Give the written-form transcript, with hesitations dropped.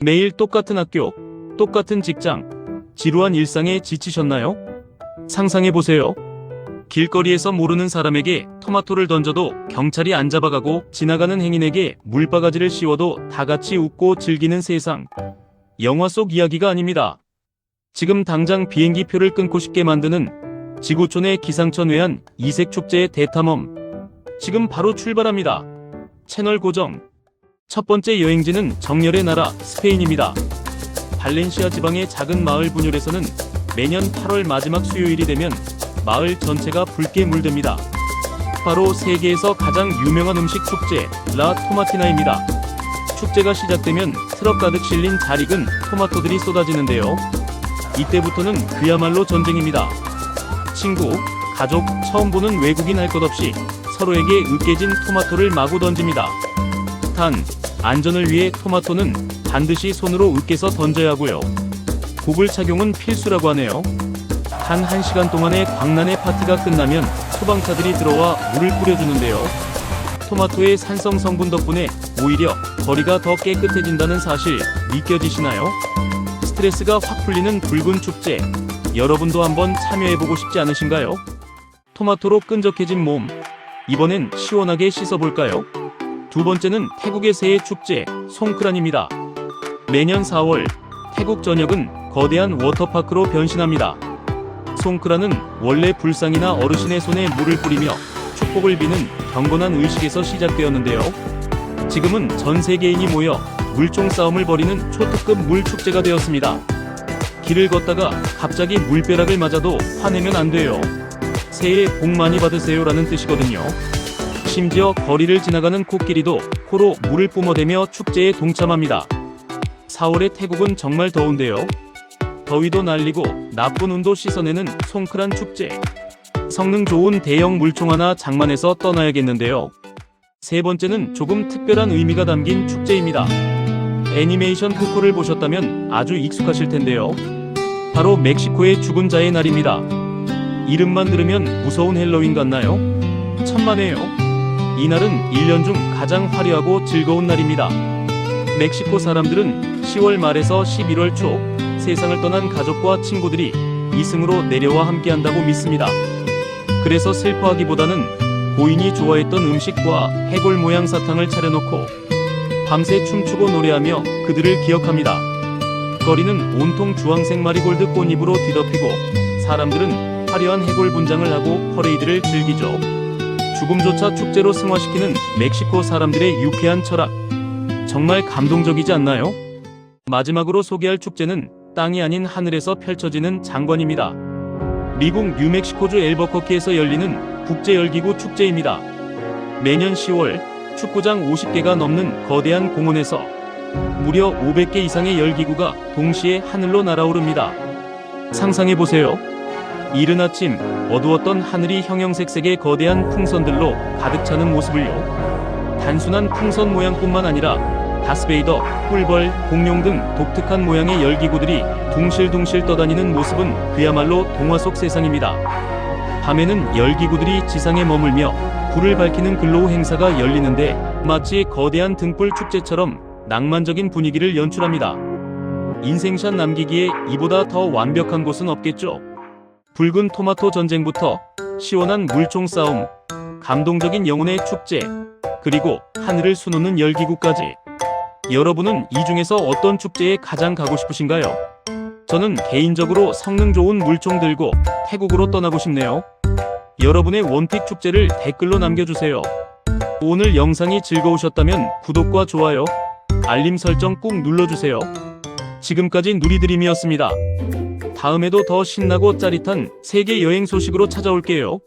매일 똑같은 학교, 똑같은 직장, 지루한 일상에 지치셨나요? 상상해보세요. 길거리에서 모르는 사람에게 토마토를 던져도 경찰이 안 잡아가고 지나가는 행인에게 물바가지를 씌워도 다 같이 웃고 즐기는 세상. 영화 속 이야기가 아닙니다. 지금 당장 비행기표를 끊고 싶게 만드는 지구촌의 기상천 외한 이색 축제의 대탐험. 지금 바로 출발합니다. 채널 고정. 첫 번째 여행지는 정열의 나라 스페인입니다. 발렌시아 지방의 작은 마을 부뇰에서는 매년 8월 마지막 수요일이 되면 마을 전체가 붉게 물듭니다. 바로 세계에서 가장 유명한 음식 축제 라 토마티나입니다. 축제가 시작되면 트럭 가득 실린 잘 익은 토마토들이 쏟아지는데요. 이때부터는 그야말로 전쟁입니다. 친구, 가족, 처음 보는 외국인 할 것 없이 서로에게 으깨진 토마토를 마구 던집니다. 단, 안전을 위해 토마토는 반드시 손으로 으깨서 던져야 하고요. 고글 착용은 필수라고 하네요. 단 1시간 동안의 광란의 파티가 끝나면 소방차들이 들어와 물을 뿌려주는데요. 토마토의 산성 성분 덕분에 오히려 거리가 더 깨끗해진다는 사실 믿겨지시나요? 스트레스가 확 풀리는 붉은 축제, 여러분도 한번 참여해보고 싶지 않으신가요? 토마토로 끈적해진 몸, 이번엔 시원하게 씻어볼까요? 두 번째는 태국의 새해 축제, 송크란입니다. 매년 4월, 태국 전역은 거대한 워터파크로 변신합니다. 송크란은 원래 불상이나 어르신의 손에 물을 뿌리며 축복을 비는 경건한 의식에서 시작되었는데요. 지금은 전 세계인이 모여 물총 싸움을 벌이는 초특급 물축제가 되었습니다. 길을 걷다가 갑자기 물벼락을 맞아도 화내면 안 돼요. 새해 복 많이 받으세요라는 뜻이거든요. 심지어 거리를 지나가는 코끼리도 코로 물을 뿜어대며 축제에 동참합니다. 4월의 태국은 정말 더운데요. 더위도 날리고 나쁜 운도 씻어내는 송크란 축제. 성능 좋은 대형 물총 하나 장만해서 떠나야겠는데요. 세 번째는 조금 특별한 의미가 담긴 축제입니다. 애니메이션 코코를 보셨다면 아주 익숙하실 텐데요. 바로 멕시코의 죽은 자의 날입니다. 이름만 들으면 무서운 헬로윈 같나요? 천만에요. 이날은 1년 중 가장 화려하고 즐거운 날입니다. 멕시코 사람들은 10월 말에서 11월 초 세상을 떠난 가족과 친구들이 이승으로 내려와 함께한다고 믿습니다. 그래서 슬퍼하기보다는 고인이 좋아했던 음식과 해골 모양 사탕을 차려놓고 밤새 춤추고 노래하며 그들을 기억합니다. 거리는 온통 주황색 마리골드 꽃잎으로 뒤덮이고 사람들은 화려한 해골 분장을 하고 퍼레이드를 즐기죠. 죽음조차 축제로 승화시키는 멕시코 사람들의 유쾌한 철학. 정말 감동적이지 않나요? 마지막으로 소개할 축제는 땅이 아닌 하늘에서 펼쳐지는 장관입니다. 미국 뉴멕시코주 엘버커키에서 열리는 국제열기구 축제입니다. 매년 10월 축구장 50개가 넘는 거대한 공원에서 무려 500개 이상의 열기구가 동시에 하늘로 날아오릅니다. 상상해보세요. 이른 아침 어두웠던 하늘이 형형색색의 거대한 풍선들로 가득 차는 모습을요. 단순한 풍선 모양뿐만 아니라 다스베이더, 꿀벌, 공룡 등 독특한 모양의 열기구들이 둥실둥실 떠다니는 모습은 그야말로 동화 속 세상입니다. 밤에는 열기구들이 지상에 머물며 불을 밝히는 글로우 행사가 열리는데 마치 거대한 등불 축제처럼 낭만적인 분위기를 연출합니다. 인생샷 남기기에 이보다 더 완벽한 곳은 없겠죠. 붉은 토마토 전쟁부터 시원한 물총 싸움, 감동적인 영혼의 축제, 그리고 하늘을 수놓는 열기구까지. 여러분은 이 중에서 어떤 축제에 가장 가고 싶으신가요? 저는 개인적으로 성능 좋은 물총 들고 태국으로 떠나고 싶네요. 여러분의 원픽 축제를 댓글로 남겨주세요. 오늘 영상이 즐거우셨다면 구독과 좋아요, 알림 설정 꾹 눌러주세요. 지금까지 누리드림이었습니다. 다음에도 더 신나고 짜릿한 세계 여행 소식으로 찾아올게요.